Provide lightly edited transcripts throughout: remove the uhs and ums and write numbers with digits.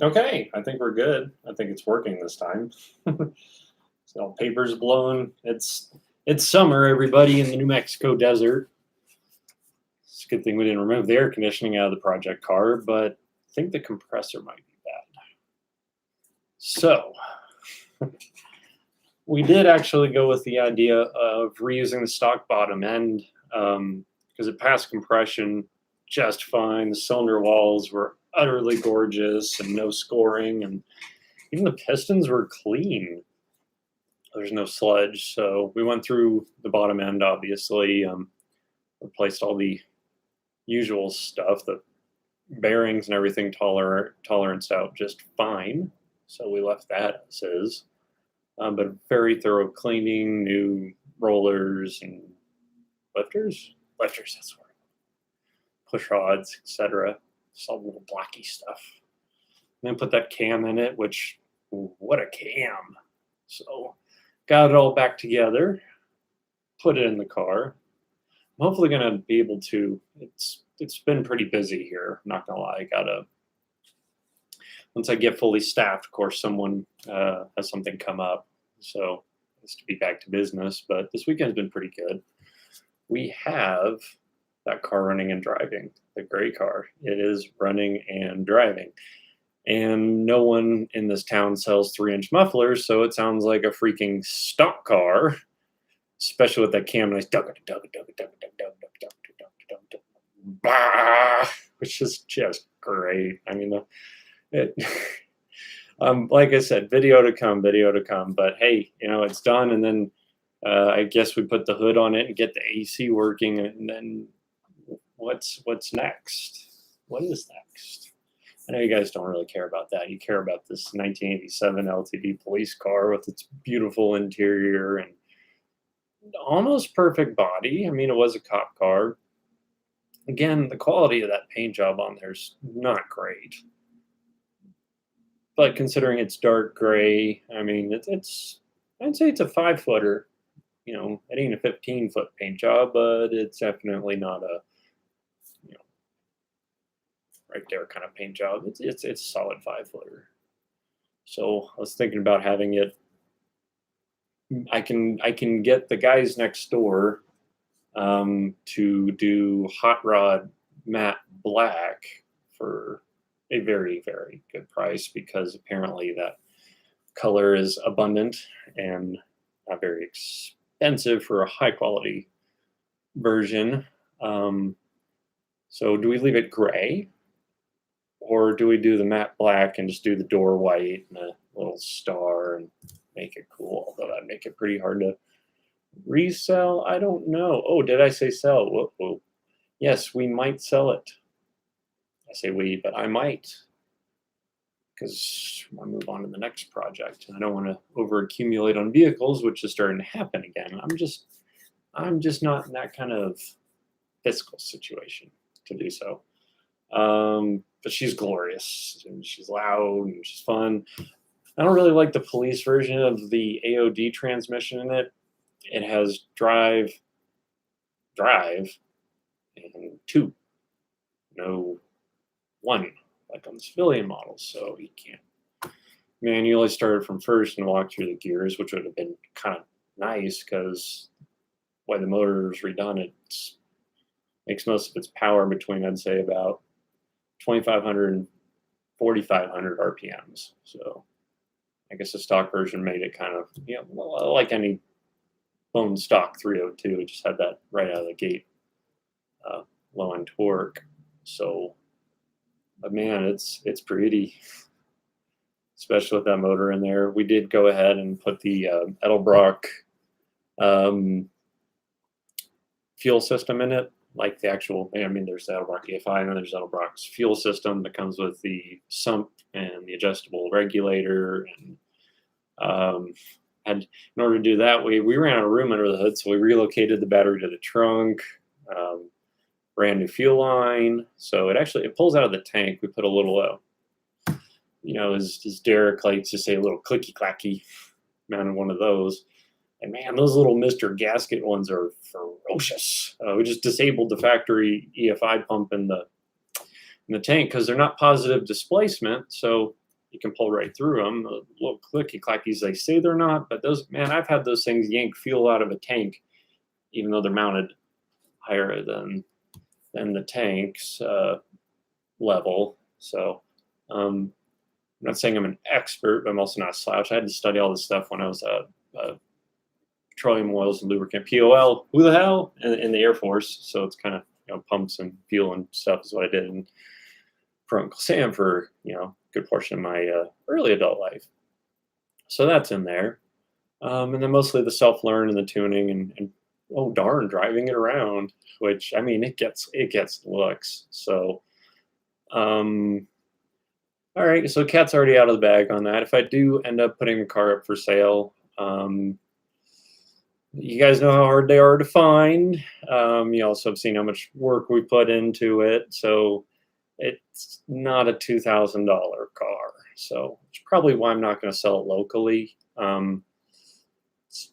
Okay, I think we're good. I think it's working this time. So papers blowing. It's summer, everybody, in the New Mexico desert. It's a good thing we didn't remove the air conditioning out of the project car, but I think the compressor might be bad. So we did actually go with the idea of reusing the stock bottom end because it passed compression just fine. The cylinder walls were utterly gorgeous and no scoring, and even the pistons were clean. There's no sludge, so we went through the bottom end, obviously, replaced all the usual stuff, the bearings and everything tolerance out just fine, so we left that as is. But very thorough cleaning, new rollers and lifters, that's where push rods, etc. Just all the little blocky stuff. And then put that cam in it, which, what a cam. So got it all back together, put it in the car. I'm hopefully gonna be able to. It's been pretty busy here. I'm not gonna lie. Once I get fully staffed, of course, someone has something come up, so it's to be back to business. But this weekend's been pretty good. We have that car running and driving, the gray car. It is running and driving. And no one in this town sells 3-inch mufflers, so it sounds like a freaking stock car, especially with that cam nice which is just great. I mean, it, like I said, video to come. But hey, it's done, and then I guess we put the hood on it and get the AC working, and then what's next? What is next? I know you guys don't really care about that. You care about this 1987 LTD police car with its beautiful interior and almost perfect body. I mean, it was a cop car. Again, the quality of that paint job on there is not great. But considering it's dark gray, I mean, I'd say it's a 5-footer. It ain't a 15-foot paint job, but it's definitely not a right there kind of paint job. It's a solid 5-footer. So I was thinking about having it. I can get the guys next door to do hot rod matte black for a very, very good price, because apparently that color is abundant and not very expensive for a high quality version. So do we leave it gray, or do we do the matte black and just do the door white and a little star and make it cool? Although that'd make it pretty hard to resell. I don't know. Oh, did I say sell? Whoa. Yes, we might sell it. I say we, but I might, because I move on to the next project, and I don't want to over accumulate on vehicles, which is starting to happen again. I'm just not in that kind of fiscal situation to do so. But she's glorious, and she's loud, and she's fun. I don't really like the police version of the AOD transmission in it. It has drive, and 2, no 1, like on the civilian models. So you can't manually start from first and walk through the gears, which would have been kind of nice, because why the motor is redone, it makes most of its power between, I'd say, about 2,500 and 4,500 RPMs. So I guess the stock version made it kind of, like any bone stock 302, it just had that right out of the gate, low end torque. So, but man, it's pretty, especially with that motor in there. We did go ahead and put the Edelbrock fuel system in it, like the actual, there's the Edelbrock EFI, and then there's Edelbrock's fuel system that comes with the sump and the adjustable regulator. And in order to do that, we ran out of room under the hood, so we relocated the battery to the trunk, brand new fuel line. So it pulls out of the tank. We put a little, as Derek likes to say, a little clicky clacky, mounted one of those. And man, those little Mr. Gasket ones are ferocious. We just disabled the factory EFI pump in the tank because they're not positive displacement. So you can pull right through them. The little clicky clackies, they say they're not, but those, man, I've had those things yank fuel out of a tank, even though they're mounted higher than the tank's level. So I'm not saying I'm an expert, but I'm also not a slouch. I had to study all this stuff when I was a petroleum oils and lubricant POL. Who the hell in the Air Force? So it's kind of, pumps and fuel and stuff is what I did for Uncle Sam for a good portion of my early adult life. So that's in there, and then mostly the self-learn and the tuning and oh darn, driving it around. Which, I mean, it gets looks. So, all right. So cat's already out of the bag on that. If I do end up putting the car up for sale, you guys know how hard they are to find. You also have seen how much work we put into it. So it's not a $2,000 car. So it's probably why I'm not going to sell it locally. It's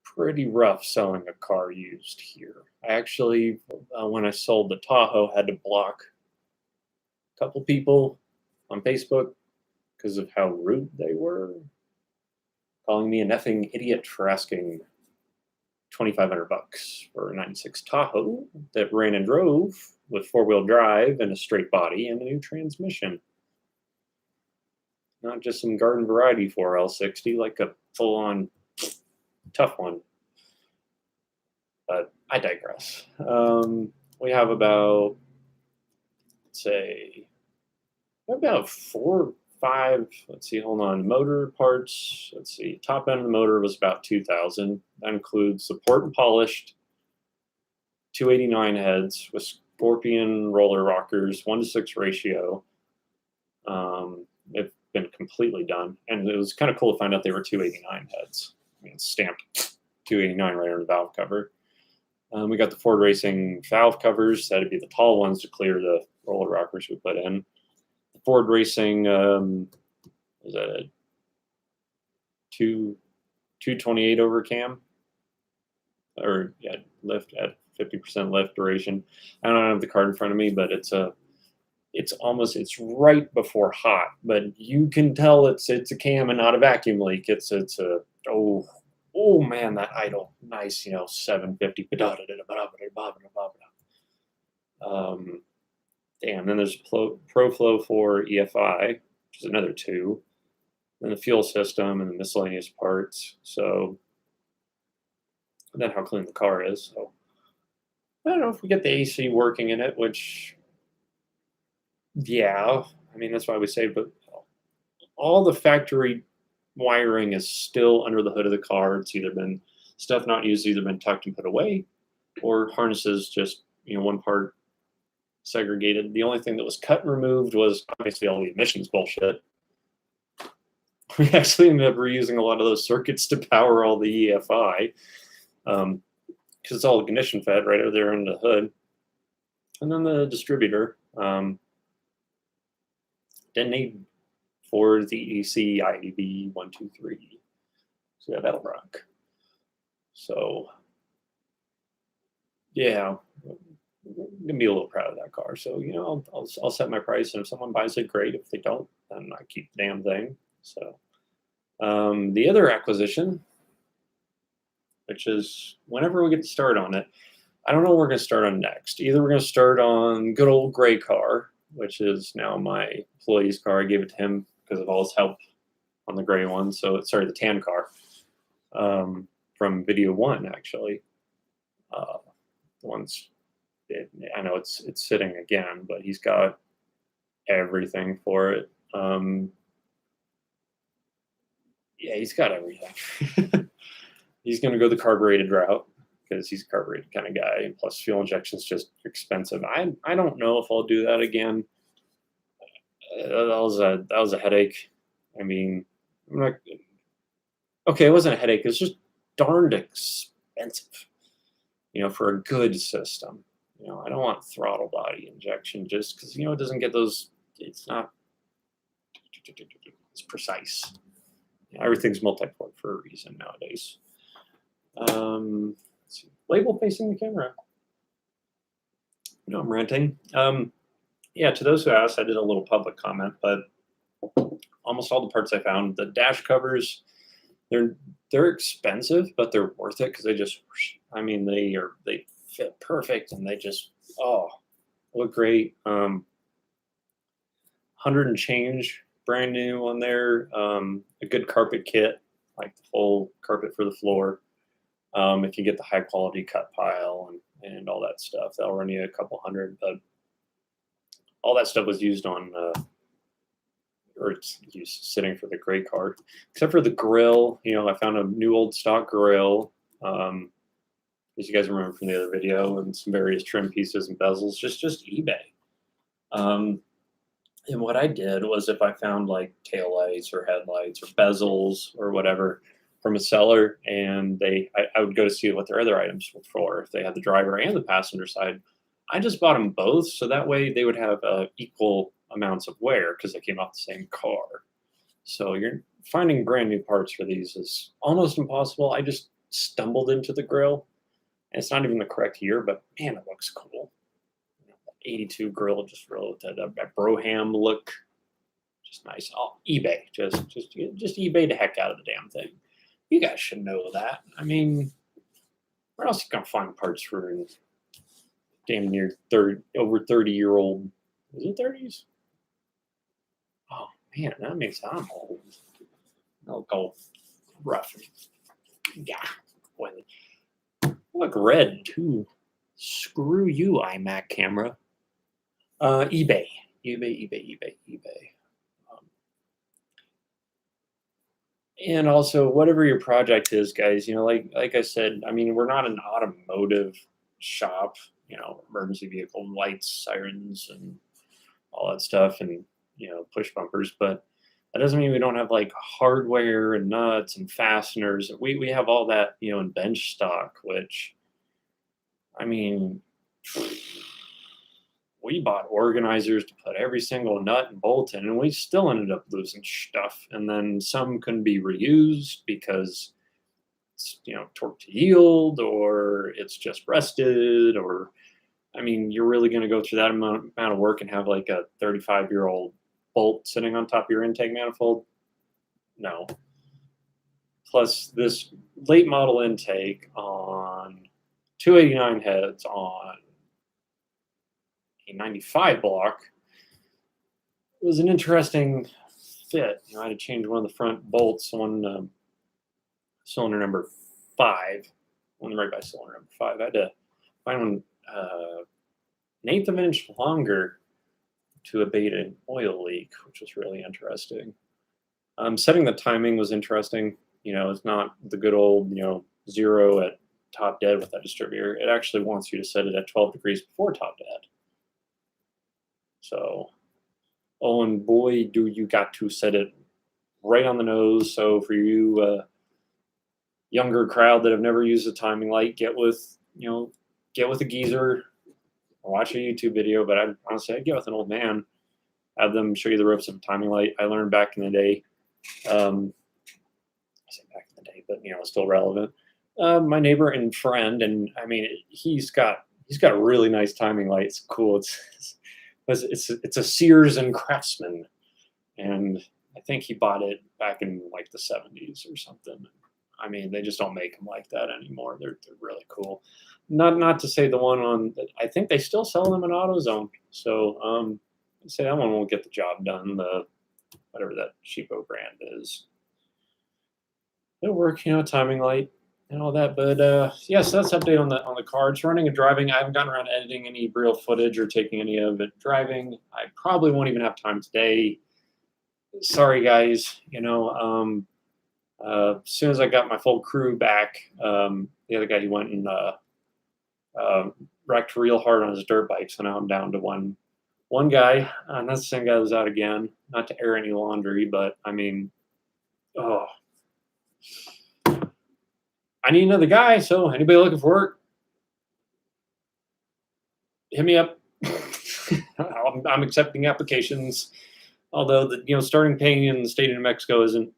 pretty rough selling a car used here. I actually, when I sold the Tahoe, had to block a couple people on Facebook because of how rude they were, calling me an effing idiot for asking $2,500 for a '96 Tahoe that ran and drove with four-wheel drive and a straight body and a new transmission. Not just some garden variety 4L60, like a full-on tough one. But I digress. We have about, let's say, about 4, 5. Let's see, hold on. Motor parts. Let's see. Top end of the motor was about 2,000. That includes support and polished 289 heads with Scorpion roller rockers, 1:6 ratio. They've been completely done, and it was kind of cool to find out they were 289 heads. I mean, it's stamped 289 right on the valve cover. We got the Ford Racing valve covers. That'd be the tall ones to clear the roller rockers we put in. The Ford Racing was a 228 over cam, or yeah, lift at 50% lift duration. I don't have the card in front of me, but it's right before hot, but you can tell it's a cam and not a vacuum leak. It's a oh man, that idle, nice, 750. Damn. Then there's ProFlow 4 EFI, which is another 2. Then the fuel system and the miscellaneous parts. So, and then how clean the car is. So, I don't know if we get the AC working in it, which, yeah, I mean, that's why we say, but all the factory wiring is still under the hood of the car. It's either been stuff not used, either been tucked and put away, or harnesses just, one part segregated. The only thing that was cut and removed was obviously all the emissions bullshit. We actually ended up reusing a lot of those circuits to power all the EFI, because it's all ignition fed right over there in the hood. And then the distributor didn't need Ford ZEC IEB 123. So yeah, that'll rock. So yeah, I'm gonna be a little proud of that car. So I'll set my price, and if someone buys it, great. If they don't, then I keep the damn thing. So the other acquisition, which is whenever we get to start on it, I don't know what we're gonna start on next. Either we're gonna start on good old gray car, which is now my employee's car. I gave it to him because of all his help on the gray one. So sorry, the tan car from Video One, actually. The one's, I know it's sitting again, but he's got everything for it. Yeah, he's got everything. He's going to go the carbureted route because he's a carbureted kind of guy. And plus, fuel injection is just expensive. I don't know if I'll do that again. That was a headache. I mean, I'm not. Okay, it wasn't a headache. It's just darned expensive. For a good system. I don't want throttle body injection just because it doesn't get those. It's not. It's precise. Everything's multi-port for a reason nowadays. Let's see. Label facing the camera. I'm ranting. Yeah, to those who asked, I did a little public comment, but almost all the parts I found. The dash covers, they're expensive, but they're worth it because I mean, they fit perfect and they just look great. 100 and change brand new on there. A good carpet kit, like the full carpet for the floor. If you get the high quality cut pile and all that stuff, that'll run you a couple hundred. But all that stuff was used on, or it's used sitting for the gray card, except for the grill. You know, I found a new old stock grill, as you guys remember from the other video, and some various trim pieces and bezels, just eBay. And what I did was, if I found like taillights or headlights or bezels or whatever from a seller, and I would go to see what their other items were for, if they had the driver and the passenger side, I just bought them both, so that way they would have equal amounts of wear because they came off the same car. So you're finding brand new parts for these is almost impossible. I just stumbled into the grill, and it's not even the correct year, but man, it looks cool. 82 grill, just really with that Broham look, just nice. eBay, just eBay the heck out of the damn thing. You guys should know that. I mean, where else you gonna find parts for damn near over 30-year-old? Is it 30s? Oh man, that makes I'm old. I'll go rough. Yeah, look red too. Screw you, iMac camera. eBay. And also, whatever your project is, guys, you know, like I said, I mean, we're not an automotive shop, you know, emergency vehicle lights, sirens, and all that stuff, and, you know, push bumpers, but that doesn't mean we don't have like hardware and nuts and fasteners. We have all that, you know, in bench stock, which, I mean, we bought organizers to put every single nut and bolt in, and we still ended up losing stuff. And then some couldn't be reused because it's, you know, torque to yield, or it's just rusted, or, I mean, you're really going to go through that amount of work and have like a 35-year-old bolt sitting on top of your intake manifold? No. Plus, this late model intake on 289 heads on a 95 block was an interesting fit. You know, I had to change one of the front bolts on cylinder number 5, one right by cylinder number 5. I had to find one an eighth of an inch longer to abate an oil leak, which was really interesting. Setting the timing was interesting. You know, it's not the good old, you know, 0 at top dead with that distributor. It actually wants you to set it at 12 degrees before top dead. So, oh, and boy, do you got to set it right on the nose. So for you younger crowd that have never used a timing light, get with a geezer, or watch a YouTube video. But I'd get with an old man, have them show you the ropes of a timing light. I learned back in the day. I say back in the day, but you know, still relevant. My neighbor and friend, and I mean, he's got a really nice timing light. It's cool. It's a Sears and Craftsman, and I think he bought it back in like the 70s or something. I mean, they just don't make them like that anymore. They're really cool. Not to say the one on, I think they still sell them in AutoZone. So I'd say that one won't get the job done. The whatever that cheapo brand is, it'll work. You know, timing light and all that. But yes, that's update on the cards. Running and driving, I haven't gotten around to editing any real footage or taking any of it driving. I probably won't even have time today. Sorry, guys. You know, as soon as I got my full crew back, the other guy, he went and wrecked real hard on his dirt bike. So now I'm down to one guy, and that's the same guy that was out again. Not to air any laundry, but I mean, I need another guy, so anybody looking for work, hit me up. I'm accepting applications, although the starting pay in the state of New Mexico isn't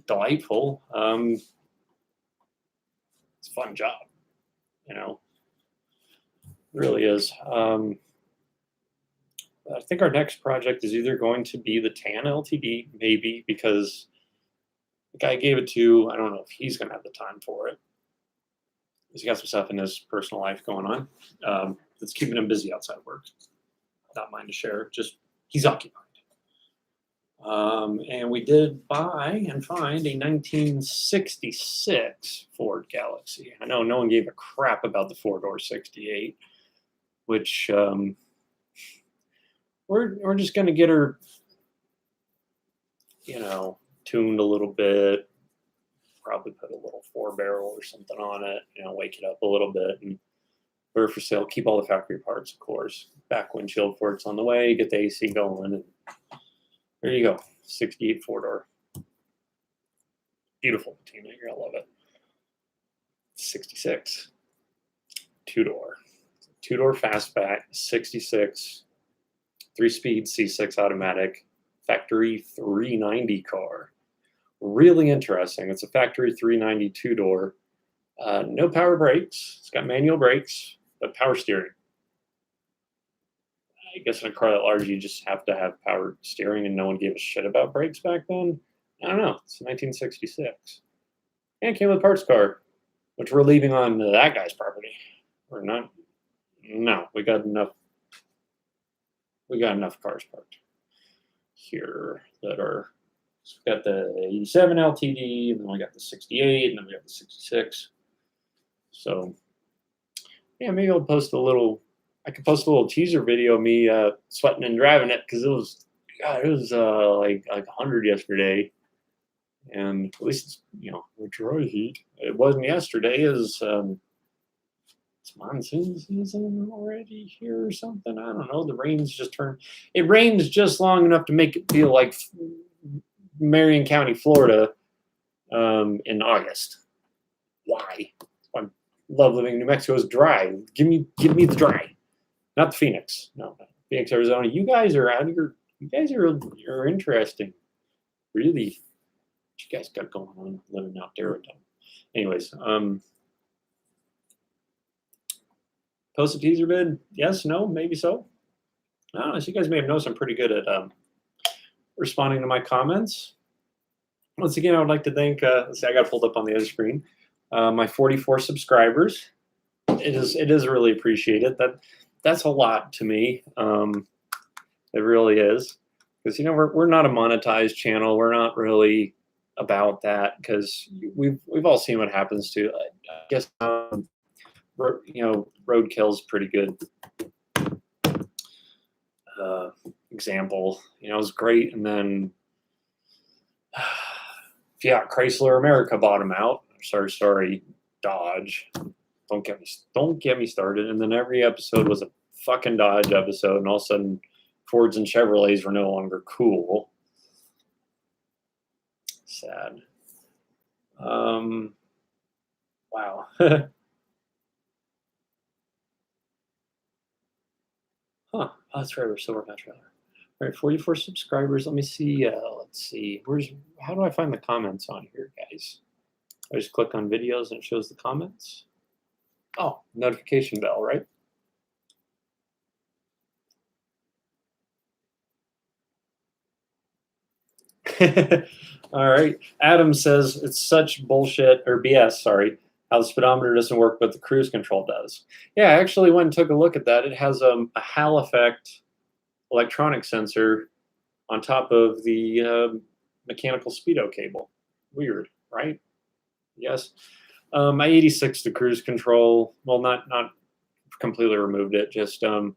delightful. It's a fun job, you know, it really is. I think our next project is either going to be the tan LTD, maybe, because the guy I gave it to, I don't know if he's going to have the time for it. He's got some stuff in his personal life going on that's keeping him busy outside of work. Not mine to share, just he's occupied. And we did buy and find a 1966 Ford Galaxy. I know no one gave a crap about the four-door 68, which we're just going to get her, tuned a little bit. Probably put a little 4-barrel or something on it, wake it up a little bit, and put her for sale. Keep all the factory parts, of course. Back windshield for it's on the way. Get the AC going, and there you go. 68 4-door. Beautiful patina. You're gonna love it. 66 2-door. 2-door fastback. 66 3-speed C6 automatic. Factory 390 car. Really interesting. It's a factory 390 2-door. No power brakes. It's got manual brakes, but power steering. I guess in a car that large, you just have to have power steering, and no one gave a shit about brakes back then. I don't know. It's 1966. And it came with a parts car, which we're leaving on that guy's property. We're not. No, we got enough. We got enough cars parked here that are. So we got the 87 LTD, and then we got the 68, and then we got the 66. So, yeah, maybe I'll post a little. I could post a little teaser video of me sweating and driving it, because it was like 100 yesterday, and at least it's dry heat. It wasn't yesterday. It's monsoon season already here or something. I don't know. The rains just turned. It rains just long enough to make it feel like Marion County, Florida, in August. Why? I love living in New Mexico. It's dry. Give me the dry. Not the Phoenix. No, Phoenix, Arizona. You guys are out here. You guys are interesting. Really, what you guys got going on living out there? Anyways, post a teaser vid? Yes, no, maybe so. I don't know. So you guys may have noticed I'm pretty good at responding to my comments. Once again, I would like to thank. Let's see, I got it pulled up on the other screen. My 44 subscribers. It is really appreciated. That's a lot to me. It really is, because we're not a monetized channel. We're not really about that, because we've all seen what happens to. I guess roadkill's pretty good example. It was great, and then Fiat Chrysler America bought him out. Sorry, Dodge. Don't get me started. And then every episode was a fucking Dodge episode, and all of a sudden Fords and Chevrolets were no longer cool. Sad. Wow. Huh. Oh, that's right. We're Silver Match Trailer. All right, 44 subscribers. Let me see. Let's see. How do I find the comments on here, guys? I just click on videos and it shows the comments. Oh, notification bell, right? All right. Adam says it's such bullshit, or BS, sorry, how the speedometer doesn't work, but the cruise control does. Yeah, I actually went and took a look at that. It has a Hall effect electronic sensor on top of the mechanical speedo cable. Weird, right? Yes. I 86 the cruise control. Well, not completely removed it. Just so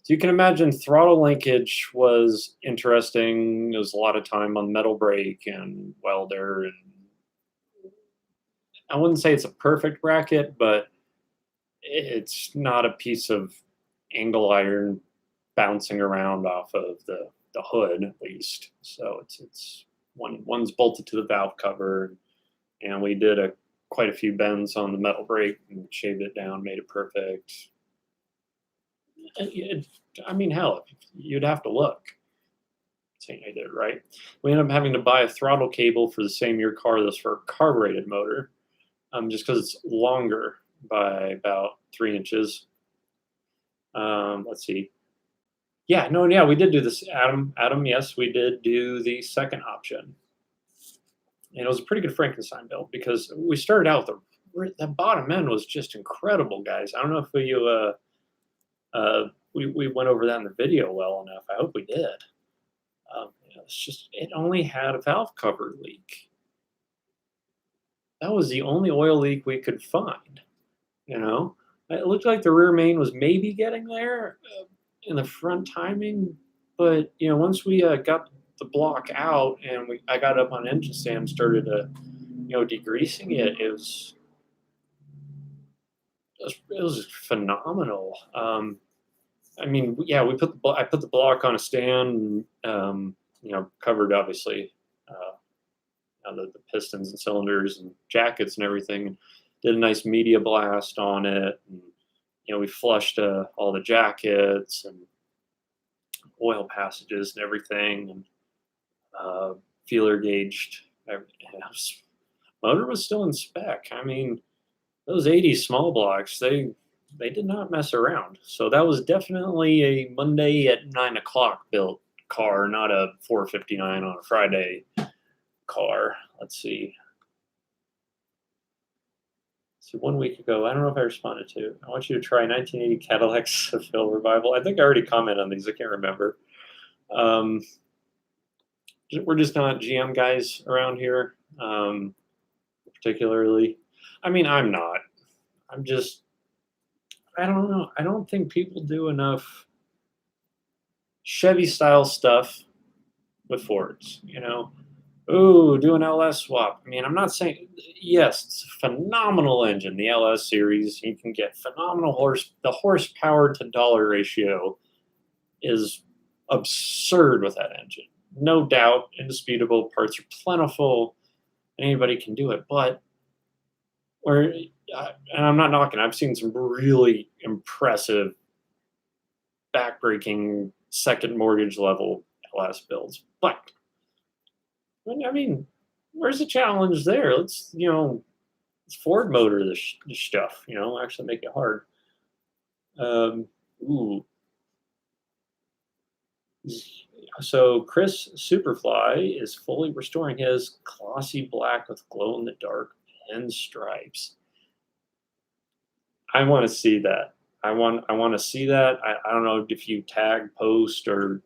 you can imagine, throttle linkage was interesting. There was a lot of time on metal brake and welder, and I wouldn't say it's a perfect bracket, but it's not a piece of angle iron bouncing around off of the hood, at least. So it's one's bolted to the valve cover, and we did quite a few bends on the metal brake and shaved it down, made it perfect. I mean, hell, you'd have to look. Saying I did it right. We ended up having to buy a throttle cable for the same year car that's for a carbureted motor, just because it's longer by about 3 inches. Let's see. Yeah, no, yeah, we did do this, Adam. Adam, yes, we did do the second option, and it was a pretty good Frankenstein build because we started out with the bottom end was just incredible, guys. I don't know if we went over that in the video well enough. I hope we did. It's just it only had a valve cover leak. That was the only oil leak we could find. You know, it looked like the rear main was maybe getting there in the front timing, but once we got the block out and I got up on engine stand, started degreasing it, it was phenomenal. I mean, yeah, I put the block on a stand, covered obviously the pistons and cylinders and jackets and everything. Did a nice media blast on it, and we flushed all the jackets and oil passages and everything, and feeler gauged. Motor was still in spec. I mean, those 80s small blocks, they did not mess around. So that was definitely a Monday at 9 o'clock built car, not a 4:59 on a Friday car. Let's see. So 1 week ago, I don't know if I responded to. I want you to try 1980 Cadillac Seville Revival. I think I already commented on these. I can't remember. We're just not GM guys around here, particularly. I mean, I'm not. I'm just. I don't know. I don't think people do enough Chevy style stuff with Fords. Oh, do an LS swap. I mean, I'm not saying, yes, it's a phenomenal engine, the LS series. You can get phenomenal the horsepower to dollar ratio is absurd with that engine. No doubt, indisputable, parts are plentiful, anybody can do it. But, and I'm not knocking, I've seen some really impressive, backbreaking, second mortgage level LS builds. But, I mean, where's the challenge there? Let's Ford motor this stuff. Actually make it hard. Ooh. So Chris Superfly is fully restoring his glossy black with glow in the dark pinstripes. I want to see that. I want to see that. I don't know if you tag, post, or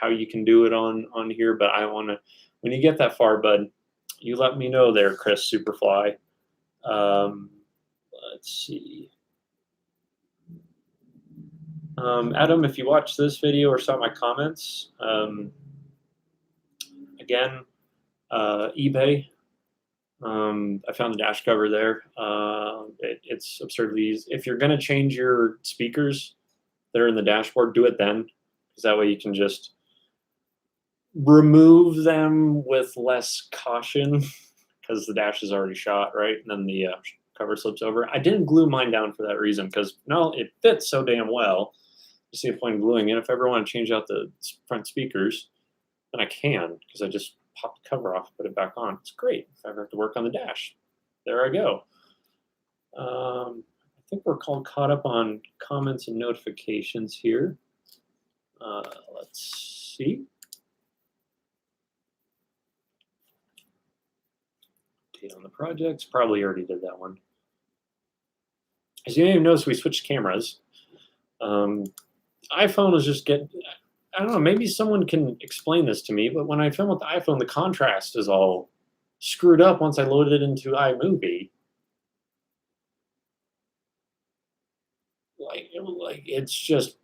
how you can do it on here, but I want to. When you get that far, bud, you let me know there, Chris Superfly. Let's see. Adam, if you watched this video or saw my comments, again, eBay. I found the dash cover there. It's absurdly easy. If you're going to change your speakers that are in the dashboard, do it then, because that way you can just remove them with less caution, because the dash is already shot, right? And then the cover slips over. I didn't glue mine down for that reason, because no, it fits so damn well. You see a point in gluing it. If I ever want to change out the front speakers, then I can, because I just pop the cover off, put it back on. It's great. If I ever have to work on the dash, there I go. I think we're caught up on comments and notifications here. Let's see. Update on the projects. Probably already did that one. As you may have noticed, we switched cameras. iPhone is just I don't know, maybe someone can explain this to me, but when I film with the iPhone, the contrast is all screwed up once I load it into iMovie. Like it's just,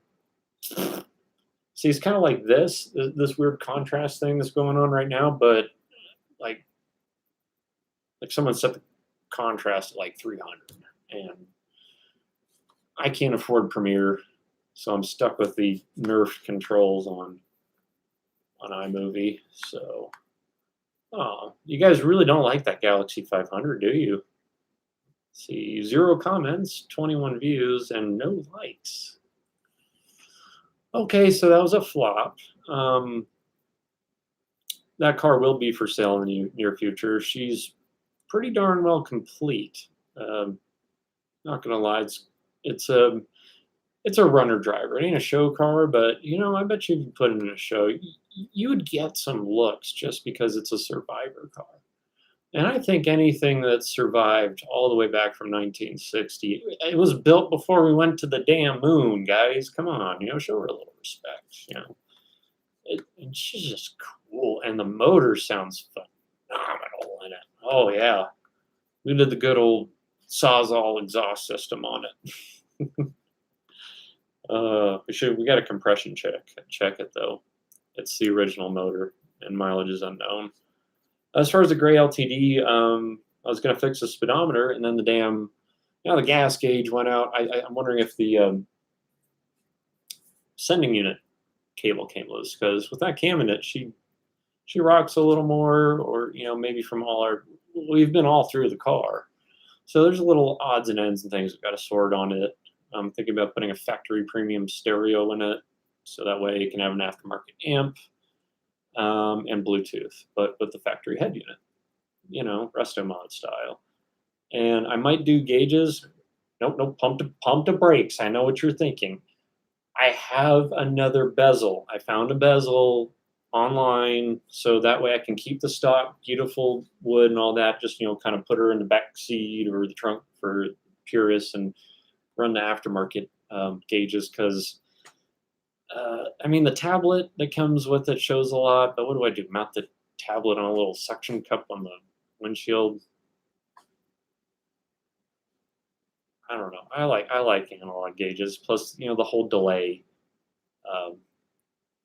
see, it's kind of like this weird contrast thing that's going on right now, but like someone set the contrast at like 300, and I can't afford Premiere, so I'm stuck with the Nerf controls on iMovie. So, oh, you guys really don't like that Galaxy 500, do you? Let's see, 0 comments, 21 views, and no likes. Okay, so that was a flop. That car will be for sale in the near future. She's pretty darn well complete. Not gonna lie, it's it's a runner driver. It ain't a show car, but you know, I bet you if you put it in a show, you would get some looks just because it's a survivor car. And I think anything that survived all the way back from 1960, it was built before we went to the damn moon, guys. Come on, you know, show her a little respect. You know, and she's just cool, and the motor sounds phenomenal in it. Oh yeah, we did the good old Sawzall exhaust system on it. We got a compression check it though. It's the original motor, and mileage is unknown. As far as the gray LTD, I was gonna fix the speedometer, and then the damn, the gas gauge went out. I'm wondering if the sending unit cable came loose, because with that cam in it, she rocks a little more, or maybe from we've been all through the car, so there's little odds and ends and things that got to sort on it. I'm thinking about putting a factory premium stereo in it, so that way you can have an aftermarket amp and Bluetooth, but with the factory head unit, resto mod style. And I might do gauges. Nope, pump to brakes. I know what you're thinking. I have another bezel. I found a bezel online, so that way I can keep the stock beautiful wood and all that. Just kind of put her in the back seat or the trunk for purists, and run the aftermarket gauges, because the tablet that comes with it shows a lot. But what do I do? Mount the tablet on a little suction cup on the windshield? I don't know. I like analog gauges. Plus, the whole delay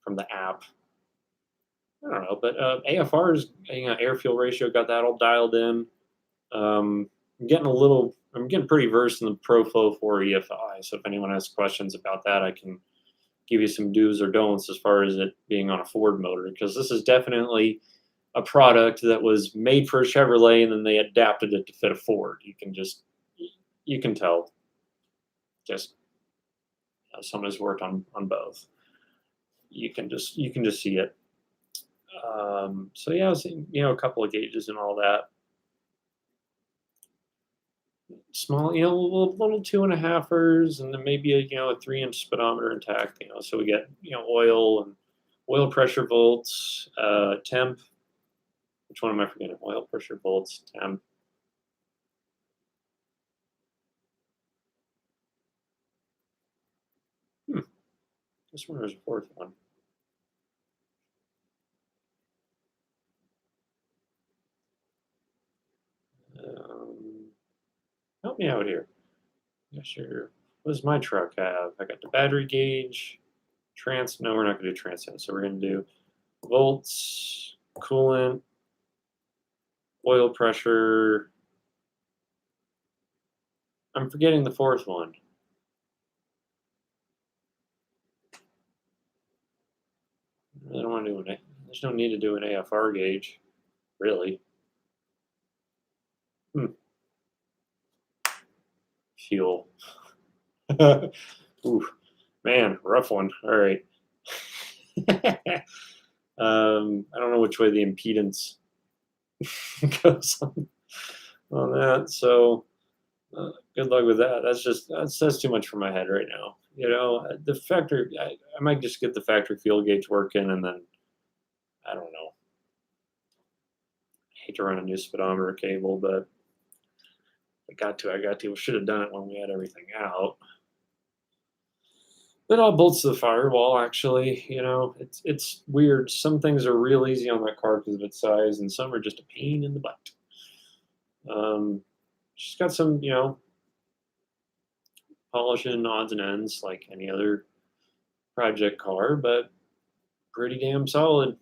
from the app. I don't know, but AFR's air fuel ratio, got that all dialed in. I'm getting pretty versed in the ProFlow 4 EFI. So if anyone has questions about that, I can give you some do's or don'ts as far as it being on a Ford motor, because this is definitely a product that was made for a Chevrolet and then they adapted it to fit a Ford. You can tell, just someone who's worked on both. You can just see it. So yeah, a couple of gauges and all that. Small, little 2.5ers, and then maybe a 3-inch speedometer intact. So we get oil and oil pressure, volts, temp. Which one am I forgetting? Oil pressure, volts, temp. This one was a fourth one. Help me out here. Yeah, sure. What does my truck have? I got the battery gauge, no, we're not going to do transient. So we're going to do volts, coolant, oil pressure. I'm forgetting the fourth one. I don't want to do it. There's no need to do an AFR gauge, really. Fuel. Ooh, man, rough one. All right. I don't know which way the impedance goes on that. So good luck with that. That's too much for my head right now. The factory, I might just get the factory fuel gauge working, and then I don't know. I hate to run a new speedometer cable, but I got to. We should have done it when we had everything out. It all bolts to the firewall, actually. It's weird. Some things are real easy on that car because of its size, and some are just a pain in the butt. She's got some, polishing odds and ends like any other project car, but pretty damn solid.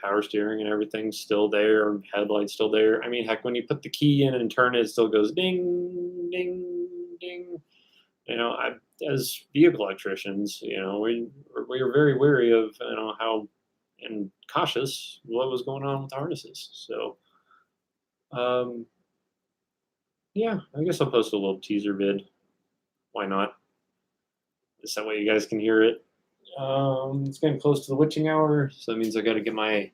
Power steering and everything's still there, headlights still there. Heck, when you put the key in and turn it, it still goes ding, ding, ding. As vehicle electricians, we were very wary of how and cautious what was going on with the harnesses. So, yeah, I guess I'll post a little teaser vid. Why not? Just that way you guys can hear it. It's getting close to the witching hour, so that means I got to get my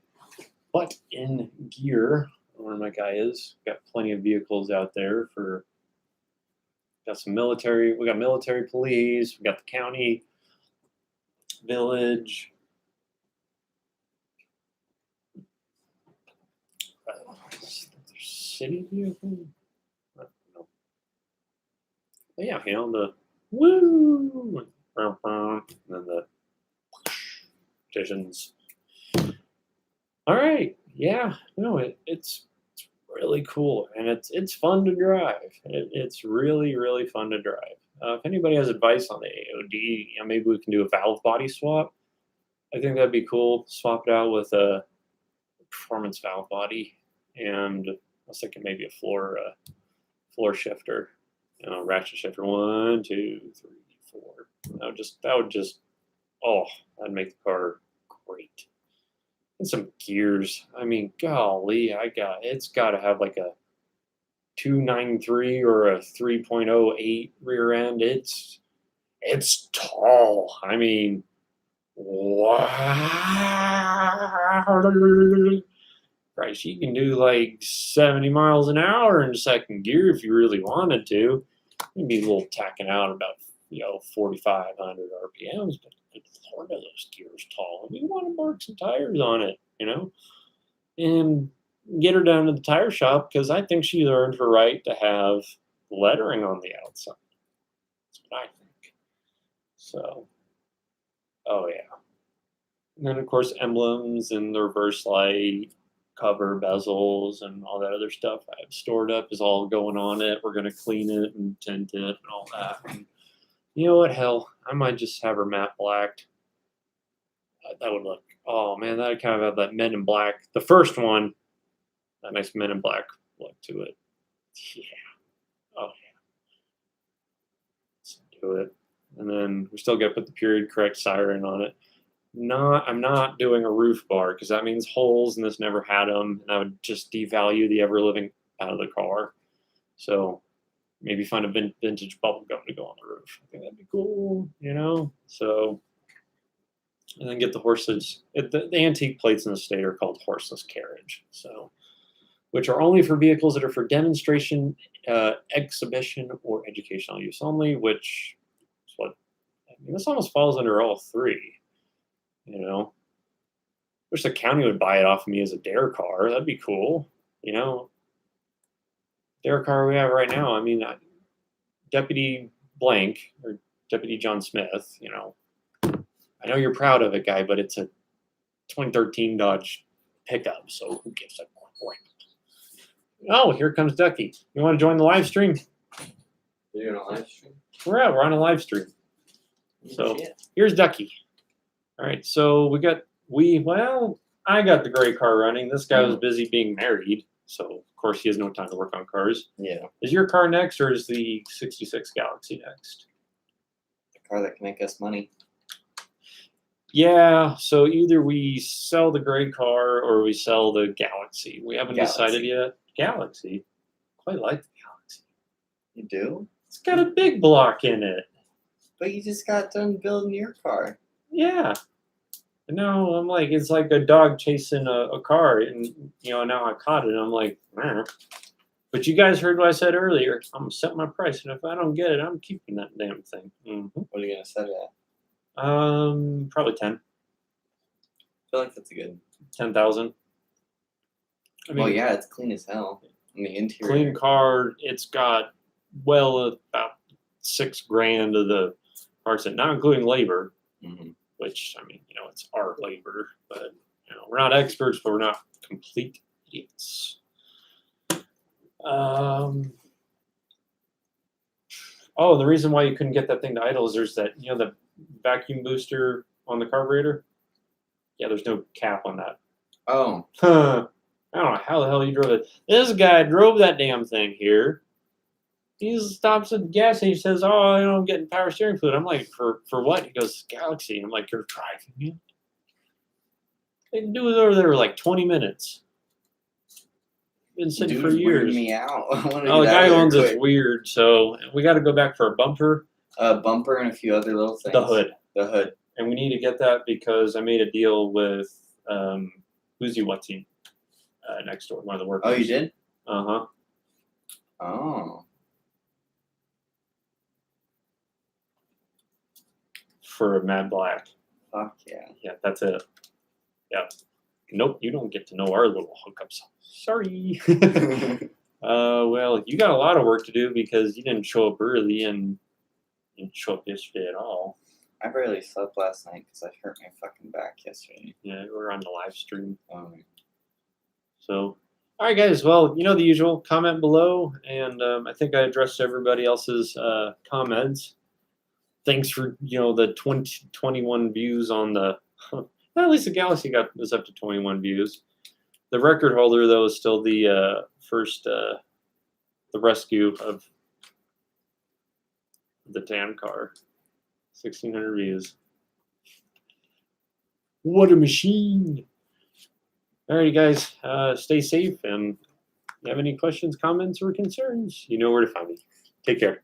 butt in gear. Where my guy is. Got plenty of vehicles out there for Got some military. We got military police. We got the county, village. City vehicle. I don't know. But yeah, the woo, and then the petitions. All right, yeah, no, it's really cool, and it's fun to drive. It's really fun to drive. If anybody has advice on the AOD, maybe we can do a valve body swap. I think that'd be cool. Swap it out with a performance valve body, and I was thinking maybe a floor shifter, ratchet shifter. 1, 2, 3, 4. That would just that'd make the car great. And some gears. I mean, golly, it's got to have like a 293 or a 3.08 rear end. It's tall. I mean, wow. Christ, you can do like 70 miles an hour in second gear if you really wanted to. You'd be a little tacking out about 4,500 RPMs, but Lord, are those gears tall. And we want to mark some tires on it, and get her down to the tire shop because I think she earned her right to have lettering on the outside. That's what I think. So, oh yeah. And then, of course, emblems and the reverse light, cover, bezels, and all that other stuff I have stored up is all going on it. We're going to clean it and tint it and all that. And you know what? Hell, I might just have her matte blacked. That would look, oh man, that would kind of have that Men in Black. The first one, that nice Men in Black look to it. Yeah. Oh yeah. Let's do it. And then we still got to put the period correct siren on it. I'm not doing a roof bar because that means holes, and this never had them, and I would just devalue the ever living out of the car. So maybe find a vintage bubble gum to go on the roof. I think that'd be cool, So, and then get the horses. The antique plates in the state are called horseless carriage, so which are only for vehicles that are for demonstration, exhibition, or educational use only. Which is what this almost falls under all three. Wish the county would buy it off of me as a dare car. That'd be cool. Dare car we have right now. I mean, Deputy Blank or Deputy John Smith. I know you're proud of it, guy, but it's a 2013 Dodge pickup, so who gives a crap? Oh, here comes Ducky. You want to join the live stream? You're doing a live stream? We're on a live stream. So here's Ducky. All right, so I got the gray car running. This guy was busy being married, so of course he has no time to work on cars. Yeah. Is your car next, or is the 66 Galaxy next? The car that can make us money. Yeah, so either we sell the gray car or we sell the Galaxy. We haven't decided yet. Galaxy? Quite like the Galaxy. You do? It's got a big block in it. But you just got done building your car. Yeah. No, I'm like, it's like a dog chasing a car, and now I caught it. And I'm like, meh. But you guys heard what I said earlier. I'm gonna set my price, and if I don't get it, I'm keeping that damn thing. Mm-hmm. What are you gonna set it at? Probably 10. I feel like that's a good 10,000. I mean, well, yeah, it's clean as hell. On the interior. Clean car. It's got about $6,000 of the parts, and not including labor. Mm-hmm. Which, I mean, it's our labor, but, we're not experts, but we're not complete idiots. The reason why you couldn't get that thing to idle is there's that, the vacuum booster on the carburetor. Yeah, there's no cap on that. Oh. Huh. I don't know how the hell you drove it. This guy drove that damn thing here. He stops at the gas and he says, I'm getting power steering fluid. I'm like, for what? He goes, Galaxy. I'm like, you're driving it? They can do it over there for like 20 minutes. Been sitting for years. Me out. The guy who owns it's weird, so we got to go back for a bumper. A bumper and a few other little things. The hood. And we need to get that because I made a deal with Uzi Watin next door, one of the workers. Oh, you did? Uh-huh. Oh. for a Mad Black. Fuck yeah. Yeah, that's it. Yeah. Nope, you don't get to know our little hookups. Sorry. Well, you got a lot of work to do because you didn't show up early and you didn't show up yesterday at all. I barely slept last night because I hurt my fucking back yesterday. Yeah, we're on the live stream. So, all right, guys. Well, you know the usual. Comment below, and I think I addressed everybody else's comments. Thanks for the 21 views on the. At least the Galaxy was up to 21 views. The record holder though is still the first the rescue of the tan car. 1,600 views. What a machine! Alrighty, guys. Stay safe, and if you have any questions, comments, or concerns, you know where to find me. Take care.